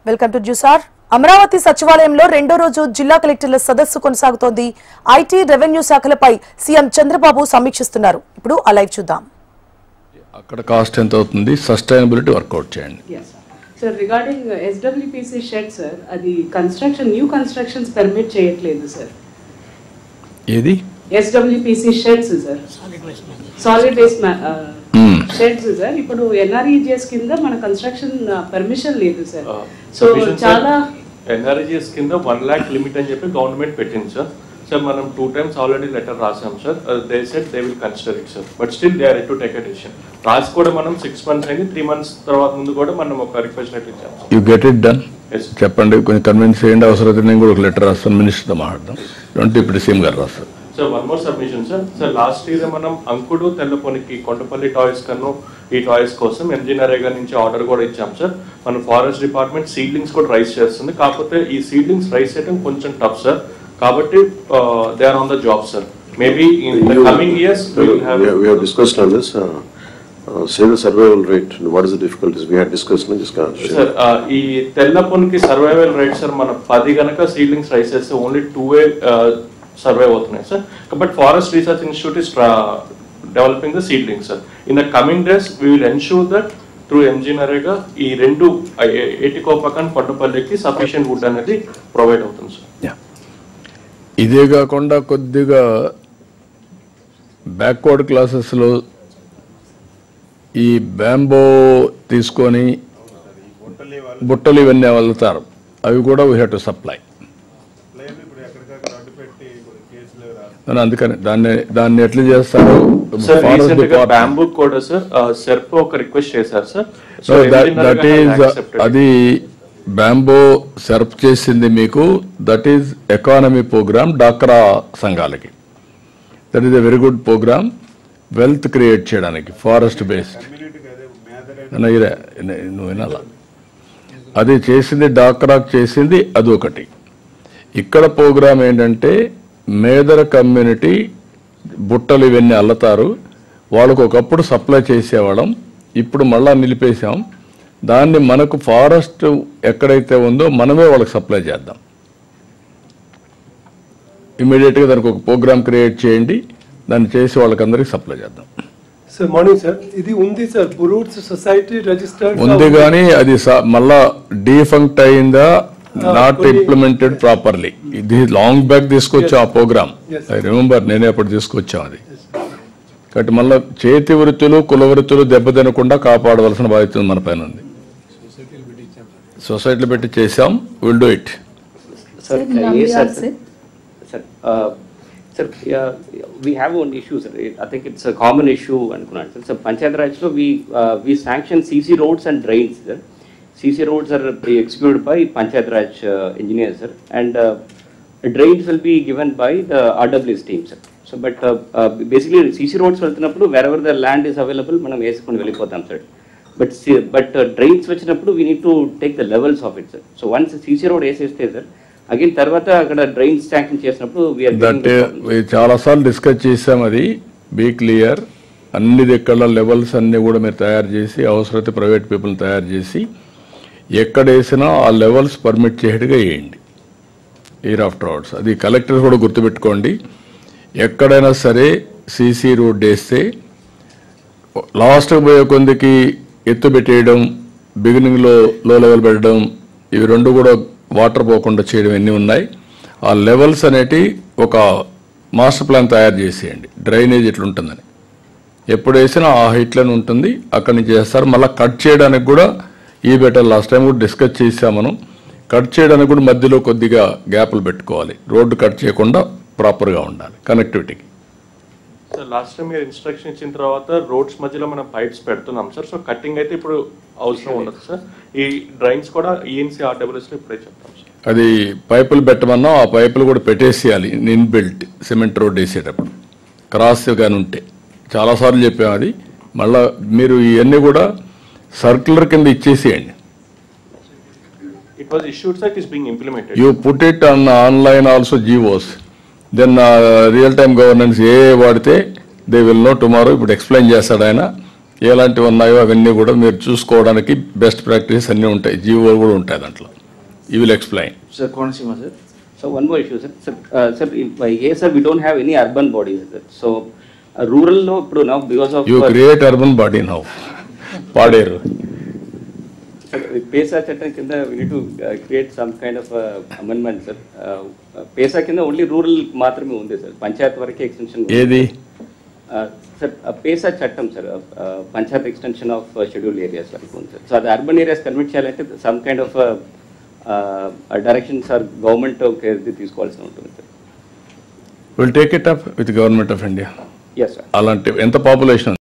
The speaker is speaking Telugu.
Welcome to జ్యూసార్. అమరావతి సచివాలయంలో రెండో రోజు జిల్లా కలెక్టర్ల సదస్సు కొనసాగుతోంది. ఐటీ, రెవెన్యూ శాఖలపై సీఎం చంద్రబాబు సమీక్షిస్తున్నారు. ఇప్పుడు ఆ లైవ్ చూద్దాం. అక్కడ కాస్ట్ ఎంత అవుతుంది, సస్టైనబిలిటీ వర్కౌట్ చేయండి. Sir regarding SWPC shed sir, అది కన్స్ట్రక్షన్ న్యూ కన్స్ట్రక్షన్స్ పర్మిట్ చేయట్లేదు సార్. ఏది SWPC sheds sir, solid waste sheds sir. ఇప్పుడు ఎన్ఆర్ఈజిఎస్ కింద మన కన్స్ట్రక్షన్ పర్మిషన్ లేదు సార్. సో చాలా ఎన్ఆర్ఈజిఎస్ కింద 1 lakh లిమిట్ అని చెప్పి గవర్నమెంట్ పెట్టింది సార్. సార్ మనం 2 times ఆల్రెడీ లెటర్ రాసాం sir. They said they will consider it sir, but still they are to take a decision. రాసి కూడా మనం 6 months అయింది, 3 months తర్వాత ముందు కూడా మనం ఒక రిక్వెస్ట్ లెటర్ ఇచ్చాం. యూ గెట్ ఇట్ డన్ చెప్పండి, కొంచెం కన్విన్స్ చేయండి. అవసరమైతే నేను కూడా ఒక లెటర్ రాస్తాను, మినిస్టర్తో మాట్లాడదాం. ఇప్పుడు సీఎం గారు రాస్తారు. Sir one more submission sir. Sir last year మనం అంకుడు తెల్లపొనికి కొండపల్లి టాయ్స్ కన్నా ఈ టాయ్స్ కోసం ఎంజీ నరేగా నుంచి ఆర్డర్ కూడా ఇచ్చాం సార్. మన ఫారెస్ట్ డిపార్ట్మెంట్ సీడ్లింగ్స్ కూడా రైస్ చేస్తుంది. కాకపోతే ఈ సీడ్లింగ్స్ రైస్ చేయడం కొంచెం టఫ్ సార్. కాబట్టి they are on the job sir. Maybe in the coming years we have discussed on this. Say the survival rate. What is the difficulties we had discussed? Sir, ఈ తెల్లపొనికి సర్వైవల్ రేట్ సార్ మన 10 గనక సీడ్లింగ్స్ రైస్ చేస్తే ఓన్లీ 2 సర్వైవ్ అవుతున్నాయి sir. But forest research institute is developing the seedlings sir. In the coming days we will ensure that through MG NREGA ఈ రెండు ఏటికోపకన్ కొండపల్లికి సఫిషియెంట్ వుడ్ అనేది ప్రొవైడ్ అవుతుంది సార్. ఇదే కాకుండా కొద్దిగా బ్యాక్వర్డ్ క్లాసెస్లో ఈ బ్యాంబో తీసుకొని బుట్టలు ఇవన్నీ వెళ్తారు, అవి కూడా వీ హ్యావ్ టు సప్లై. అందుకని దాన్ని ఎట్లా చేస్తారు? బ్యాంబూ కూడా సార్ సెర్ప్ ఒక రిక్వెస్ట్ చేశారు సార్. దట్ ఈజ్ అది బ్యాంబో సెర్ప్ చేసింది మీకు. దట్ ఈజ్ ఎకానమీ ప్రోగ్రామ్ డాక్రా సంఘాలకి. That is a very good programme wealth create చేయడానికి ఫారెస్ట్ బేస్డ్. నువ్వు వినాలా? అది చేసింది డాక్రాకు చేసింది అది ఒకటి. ఇక్కడ ప్రోగ్రామ్ ఏంటంటే మేదర కమ్యూనిటీ బుట్టలు ఇవన్నీ అల్లుతారు. వాళ్ళకు ఒకప్పుడు సప్లై చేసేవాళ్ళం, ఇప్పుడు మళ్ళా నిలిపేశాం. దాన్ని మనకు ఫారెస్ట్ ఎక్కడైతే ఉందో మనమే వాళ్ళకి సప్లై చేద్దాం. ఇమీడియట్గా దానికి ఒక ప్రోగ్రామ్ క్రియేట్ చేయండి, దాన్ని చేసి వాళ్ళకందరికి సప్లై చేద్దాం. సార్ మార్నింగ్ సార్, ఇది ఉంది సార్ బురూట్స్ సొసైటీ రిజిస్టర్డ్ ఉంది, కానీ అది మళ్ళా డీఫంక్ట్ అయిందా, నాట్ ఇంప్లిమెంటెడ్ ప్రాపర్లీ. ఇది లాంగ్ బ్యాక్ తీసుకొచ్చా ఆ ప్రోగ్రామ్. ఐ రిమెంబర్, నేనే అప్పుడు తీసుకొచ్చాం అది. కాబట్టి మళ్ళీ చేతి వృత్తులు కుల వృత్తులు దెబ్బతినకుండా కాపాడవలసిన బాధ్యత మన పైన ఉంది. సొసైటీలో పెట్టి చేసాం. Will do it. Sir, we have one issue, sir. I think it's a common issue. So, Panchayat Raj, we sanction CC roads and drains, sir. CC roads are executed by Panchayat Raj engineers, sir, and drains will be given by the RWS team, sir. So, but basically CC roads wherever the land is available, manam esukoni vellipotham, sir. But drains vachinappudu we need to take the levels of it, sir. So once CC road eseste, sir, again తర్వాత అక్కడ డ్రైన్స్ శాంక్షన్ చేసినప్పుడు చాలాసార్లు డిస్కస్ చేసాం. అది బీ క్లియర్. అన్ని దగ్గర లెవెల్స్ అన్నీ కూడా మీరు తయారు చేసి, అవసరమైతే ప్రైవేట్ పీపుల్ని తయారు చేసి ఎక్కడ వేసినా ఆ లెవెల్స్ పర్మిట్ చేయట్టుగా వేయండి ఇయర్ ఆఫ్టర్ అవర్స్. అది కలెక్టర్స్ కూడా గుర్తుపెట్టుకోండి. ఎక్కడైనా సరే సీసీ రోడ్ వేస్తే లాస్ట్కి పోయే కొందికి ఎత్తు పెట్టేయడం, బిగినింగ్లో లో లెవెల్ పెట్టడం, ఇవి రెండు కూడా వాటర్ పోకుండా చేయడం ఎన్ని ఉన్నాయి. ఆ లెవెల్స్ అనేటి ఒక మాస్టర్ ప్లాన్ తయారు చేసేయండి. డ్రైనేజ్ ఎట్లుంటుందని ఎప్పుడు వేసినా ఆ హైట్లోనే ఉంటుంది, అక్కడి నుంచి చేస్తారు. మళ్ళీ కట్ చేయడానికి కూడా ఈ బెటర్ లాస్ట్ టైం కూడా డిస్కస్ చేసాం మనం. కట్ చేయడానికి కూడా మధ్యలో కొద్దిగా గ్యాప్లు పెట్టుకోవాలి. రోడ్డు కట్ చేయకుండా ప్రాపర్గా ఉండాలి కనెక్టివిటీకి. సార్ లాస్ట్ టైం మీరు ఇన్స్ట్రక్షన్ ఇచ్చిన తర్వాత రోడ్స్ మధ్యలో మనం పైప్స్ పెడుతున్నాం సార్. సో కటింగ్ అయితే ఇప్పుడు అవసరం ఉండదు సార్. ఈ డ్రైన్స్ కూడా ఈఎన్సీ ఆర్డబ్ల్యూఎస్లో ఇప్పుడే చెప్తాం సార్. అది పైపులు పెట్టమన్నా ఆ పైపులు కూడా పెట్టేసేయాలి ఇన్బిల్ట్ సిమెంట్ రోడ్ వేసేటప్పుడు క్రాస్ కానీ ఉంటే. చాలాసార్లు చెప్పాము అది. మళ్ళీ మీరు ఇవన్నీ కూడా సర్క్యులర్ కింద ఇచ్చేసేయండి. It was issued, sir, it is being implemented. You put it on online also GOs. Then real time governance ఏ వాడితే దే విల్ నో టుమారో. ఇప్పుడు ఎక్స్ప్లెయిన్ చేస్తాడు ఆయన. ఎలాంటివి ఉన్నాయో అవన్నీ కూడా మీరు చూసుకోవడానికి బెస్ట్ ప్రాక్టీస్ అన్నీ ఉంటాయి, జీవోలు కూడా ఉంటాయి దాంట్లో. You will explain. Sir, Konasima, sir. So one more issue, sir. Sir, here, sir, we don't have any urban bodies, sir. So rural no, now because of you create urban body now. Paderu. PESA చట్టం కింద we need to create some kind of amendment, sir. PESA కింద ఓన్లీ రూరల్ మాత్రమే ఉంది, సార్. పంచాయత్ వరకే ఎక్స్టెన్షన్. ఏది? సార్ PESA చట్టం, sir, panchayat extension of schedule areas వరకు ఉంది, సార్. సో అది అర్బన్ ఏరియాస్ కన్వర్ట్ చేయాలంటే some kind of directions or government తీసుకోవాల్సి ఉంటుంది, sir. Will take it up with government of India. Yes, sir. అలాంటి ఎంత పాపులేషన్